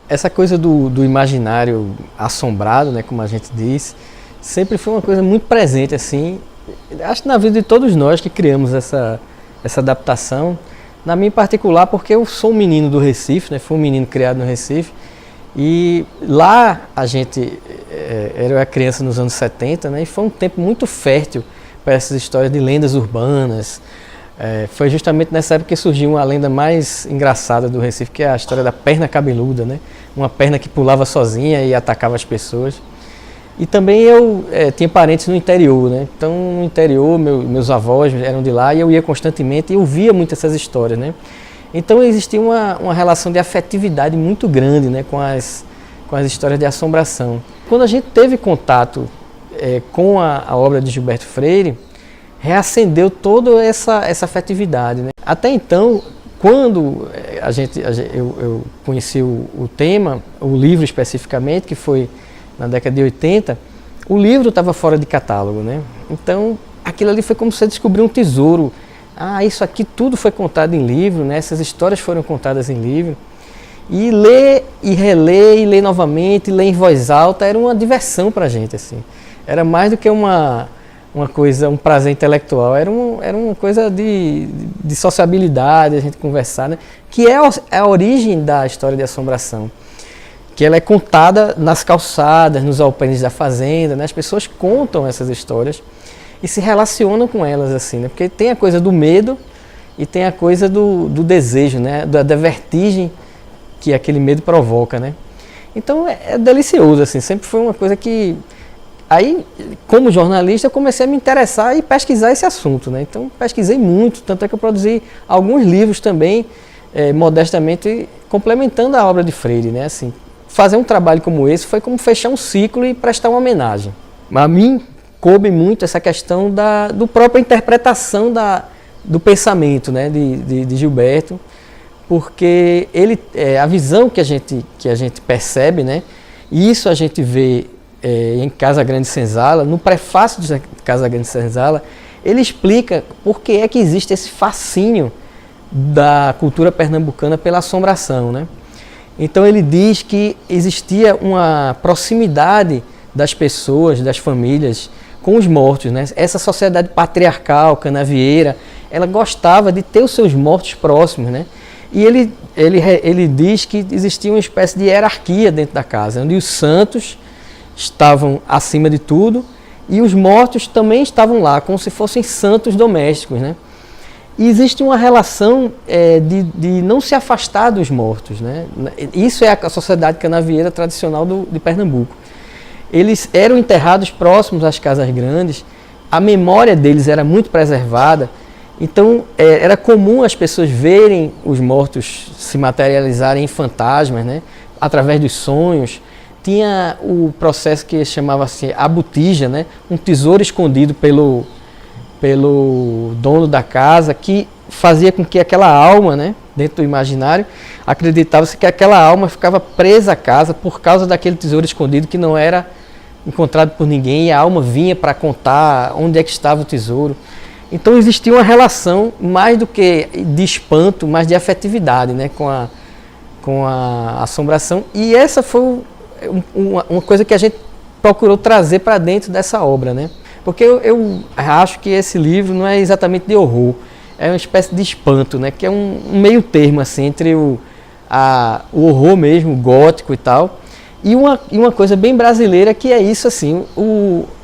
essa coisa do imaginário assombrado, né, como a gente diz, sempre foi uma coisa muito presente, assim, acho que na vida de todos nós que criamos essa adaptação, na minha em particular, porque eu sou um menino do Recife, né, fui um menino criado no Recife, e lá a gente era criança nos anos 70, né, e foi um tempo muito fértil para essas histórias de lendas urbanas. Foi justamente nessa época que surgiu uma lenda mais engraçada do Recife, que é a história da perna cabeluda, né? Uma perna que pulava sozinha e atacava as pessoas. E também eu tinha parentes no interior, né? Então no interior meus avós eram de lá e eu ia constantemente e eu via muito essas histórias, né? Então existia uma relação de afetividade muito grande, né? com as histórias de assombração. Quando a gente teve contato com a obra de Gilberto Freire, reacendeu toda essa afetividade, né? Até então, quando eu conheci o tema, o livro especificamente, que foi na década de 80, o livro estava fora de catálogo, né? Então, aquilo ali foi como se você descobriu um tesouro. Isso aqui tudo foi contado em livro, né? Essas histórias foram contadas em livro. E ler e reler, e ler novamente, e ler em voz alta, era uma diversão para a gente, assim. Era mais do que uma coisa, um prazer intelectual, era uma coisa de sociabilidade, a gente conversar, né? Que é a origem da história de assombração, que ela é contada nas calçadas, nos alpendres da fazenda, né? As pessoas contam essas histórias e se relacionam com elas, assim, né? Porque tem a coisa do medo e tem a coisa do desejo, né? Da vertigem que aquele medo provoca, né? Então é delicioso, assim, sempre foi uma coisa que... Aí, como jornalista, eu comecei a me interessar e pesquisar esse assunto, né? Então, pesquisei muito, tanto é que eu produzi alguns livros também, modestamente, complementando a obra de Freire, né? Assim, fazer um trabalho como esse foi como fechar um ciclo e prestar uma homenagem. A mim, coube muito essa questão da própria interpretação do pensamento, né? de Gilberto, porque a visão que a gente percebe, né? E isso a gente vê em Casa Grande Senzala, no prefácio de Casa Grande Senzala, ele explica por que é que existe esse fascínio da cultura pernambucana pela assombração, né? Então ele diz que existia uma proximidade das pessoas, das famílias, com os mortos, né? Essa sociedade patriarcal, canavieira, ela gostava de ter os seus mortos próximos, né? E ele diz que existia uma espécie de hierarquia dentro da casa, onde os santos estavam acima de tudo e os mortos também estavam lá, como se fossem santos domésticos, né? E existe uma relação de não se afastar dos mortos, né? Isso é a sociedade canavieira tradicional de Pernambuco. Eles eram enterrados próximos às casas grandes, a memória deles era muito preservada, então era comum as pessoas verem os mortos se materializarem em fantasmas, né? Através dos sonhos. Tinha o processo que chamava-se a botija, né? Um tesouro escondido pelo dono da casa, que fazia com que aquela alma, né, dentro do imaginário, acreditava-se que aquela alma ficava presa à casa por causa daquele tesouro escondido que não era encontrado por ninguém, e a alma vinha para contar onde é que estava o tesouro. Então existia uma relação mais do que de espanto, mais de afetividade, né, com a assombração, e essa foi uma coisa que a gente procurou trazer para dentro dessa obra, né? Porque eu acho que esse livro não é exatamente de horror, é uma espécie de espanto, né? Que é um meio termo assim, entre o horror mesmo, o gótico e tal, e uma coisa bem brasileira, que é isso assim,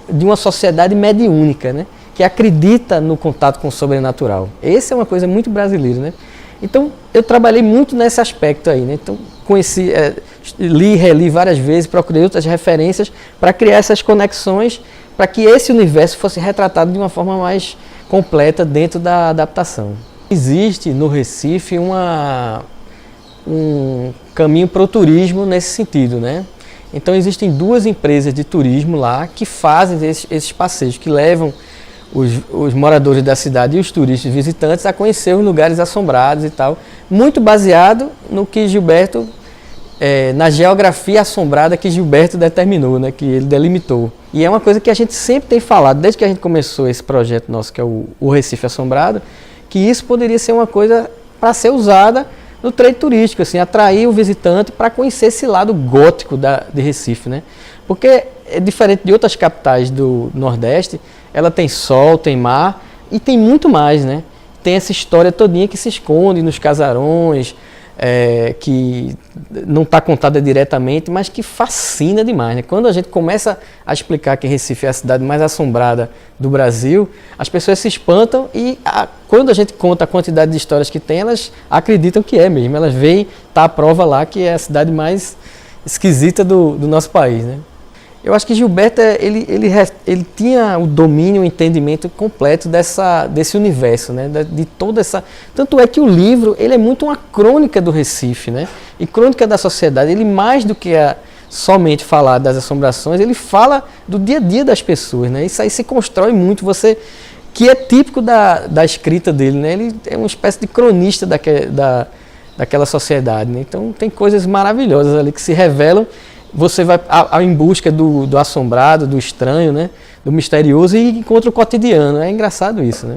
de uma sociedade mediúnica, né? Que acredita no contato com o sobrenatural. Essa é uma coisa muito brasileira, né? Então eu trabalhei muito nesse aspecto aí, né? Então conheci, li e reli várias vezes, procurei outras referências para criar essas conexões, para que esse universo fosse retratado de uma forma mais completa dentro da adaptação. Existe no Recife um caminho para o turismo nesse sentido, né? Então existem duas empresas de turismo lá que fazem esses passeios, que levam os moradores da cidade e os turistas visitantes a conhecer os lugares assombrados e tal, muito baseado no que Gilberto, na geografia assombrada que Gilberto determinou, né, que ele delimitou. E é uma coisa que a gente sempre tem falado, desde que a gente começou esse projeto nosso, que é o Recife Assombrado, que isso poderia ser uma coisa para ser usada no trade turístico, assim, atrair o visitante para conhecer esse lado gótico de Recife, né? Porque é diferente de outras capitais do Nordeste, ela tem sol, tem mar e tem muito mais, né? Tem essa história todinha que se esconde nos casarões, que não está contada diretamente, mas que fascina demais, né? Quando a gente começa a explicar que Recife é a cidade mais assombrada do Brasil, as pessoas se espantam e quando a gente conta a quantidade de histórias que tem, elas acreditam que é mesmo. Elas veem, tá a prova lá que é a cidade mais esquisita do nosso país, né? Eu acho que Gilberto, ele tinha o domínio, o entendimento completo desse universo, né? De toda essa... Tanto é que o livro, ele é muito uma crônica do Recife, né? E crônica da sociedade. Ele, mais do que somente falar das assombrações, ele fala do dia a dia das pessoas, né? Isso aí se constrói muito, que é típico da escrita dele, né? Ele é uma espécie de cronista daquela sociedade, né? Então tem coisas maravilhosas ali que se revelam. Você vai em busca do assombrado, do estranho, né? Do misterioso e encontra o cotidiano. É engraçado isso, né?